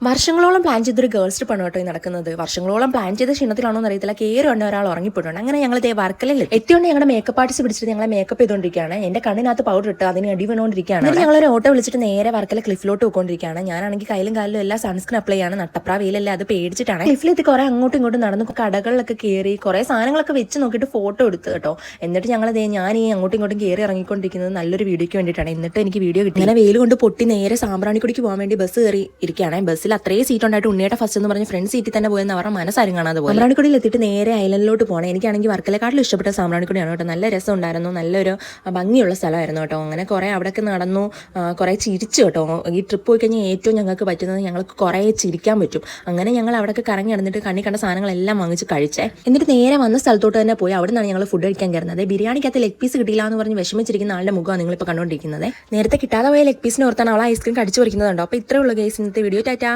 വർഷങ്ങളോളം പ്ലാൻ ചെയ്തൊരു ഗേൾസ് ട്രിപ്പാണ് കേട്ടോ ഈ നടക്കുന്നത്. വർഷങ്ങളോളം പ്ലാൻ ചെയ്ത ക്ഷീണത്തിലാണോ എന്ന് അറിയത്തില്ല. കയറി ഉണ്ട് ഒരാൾ ഉറങ്ങിപ്പോയിട്ടുണ്ട്. അങ്ങനെ ഞങ്ങൾ ഇതേ വർക്കലിൽ എത്തിയോണ്ട് ഞങ്ങളുടെ മേക്കപ്പ് ആർട്ടിസ്റ്റ് പിടിച്ചിട്ട് ഞങ്ങളെ മേക്കപ്പ് ചെയ്തുകൊണ്ടിരിക്കുകയാണ്. എന്റെ കണ്ണിനകത്ത് പൗഡർ ഇട്ട് അതിന് അടി വീണുകൊണ്ടിരിക്കുകയാണ്. ഞങ്ങളൊരു ഓട്ടോ വിളിച്ചിട്ട് നേരെ വർക്കല ക്ലിഫിലോട്ട് പോയിക്കൊണ്ടിരിക്കുകയാണ്. ഞാനാണെങ്കിൽ കയ്യിലും കാലിലും എല്ലാം സൺസ്ക്രീൻ അപ്ലൈ ചെയ്യാണ്. നട്ടപ്രാ വെയിലല്ലേ, അത് പേടിച്ചിട്ടാണ്. ക്ലിഫിലെത്തി കുറെ അങ്ങോട്ടും ഇങ്ങോട്ടും നടന്ന് കടകളിലൊക്കെ കയറി കുറെ സാധനങ്ങളൊക്കെ വെച്ച് നോക്കിയിട്ട് ഫോട്ടോ എടുത്ത് കേട്ടോ. എന്നിട്ട് ഞാൻ ഈ അങ്ങോട്ടും ഇങ്ങോട്ടും കയറി ഇറങ്ങിക്കൊണ്ടിരിക്കുന്നത് നല്ലൊരു വീഡിയോയ്ക്ക് വേണ്ടിയിട്ടാണ്. എന്നിട്ട് എനിക്ക് വീഡിയോ കിട്ടി. ഇങ്ങനെ വെയിൽ കൊണ്ട് പൊട്ടി നേരെ സാമ്പ്രാണിക്കുടിക്ക് പോകാൻ വേണ്ടി ബസ് കയറി ഇരിക്കുകയാണ്. ബസ്സിൽ അത്രയും സീറ്റ് ഉണ്ടായിട്ട് ഉണ്ണിയുടെ ഫസ്റ്റ് എന്ന് പറഞ്ഞ് ഫ്രണ്ട് സീറ്റിൽ തന്നെ പോയെന്ന് അവരുടെ മനസ്സാരും കാണാതെ പോയി. സാമ്പ്രാണിക്കുടിയിൽ എത്തിയിട്ട് നേരെ ഐലൻഡിലോട്ട് പോകണം. എനിക്കാണെങ്കിൽ വർക്കലക്കാട്ടിലും ഇഷ്ടപ്പെട്ട സാമ്പ്രാണിക്കുടിയാണ് കേട്ടോ. നല്ല രസം ഉണ്ടായിരുന്നു, നല്ലൊരു ഭംഗിയുള്ള സ്ഥലമായിരുന്നു കേട്ടോ. അങ്ങനെ കുറെ അവിടെയൊക്കെ നടന്നു, കുറെ ചിരിച്ചു കേട്ടോ. ഈ ട്രിപ്പ് പോയി കഴിഞ്ഞാൽ ഏറ്റവും ഞങ്ങൾക്ക് പറ്റുന്നത് ഞങ്ങൾക്ക് കുറെ ചിരിക്കാൻ പറ്റും. അങ്ങനെ ഞങ്ങൾ അവിടെയൊക്കെ കറങ്ങി നടന്നിട്ട് കണ്ണി കണ്ട സാധനങ്ങളെല്ലാം വാങ്ങിച്ച് കഴിച്ചേ. എന്നിട്ട് നേരെ വന്ന സ്ഥലത്തോട്ട് തന്നെ പോയി അവിടെ നിന്നാണ് ഞങ്ങൾ ഫുഡ് കഴിക്കാൻ കയറുന്നത്. ബിരിയാണിക്കകത്ത് ലെഗ് പീസ് കിട്ടിയില്ല എന്ന് പറഞ്ഞ് വിഷമിച്ചിരിക്കുന്ന ആളുടെ മുഖമാണ് നിങ്ങളിപ്പോൾ കണ്ടുകൊണ്ടിരിക്കുന്നത്. നേരത്തെ കിട്ടാതെ പോയ ലെഗ് പീസിന് ഓർത്താണ് അവൾ ഐസ്ക്രീം കടിച്ചു പറിക്കുന്നതുണ്ടോ. അപ്പോൾ ഇത്രയുള്ള ഗൈസ് ഇന്നത്തെ വീഡിയോ. ടാറ്റാ.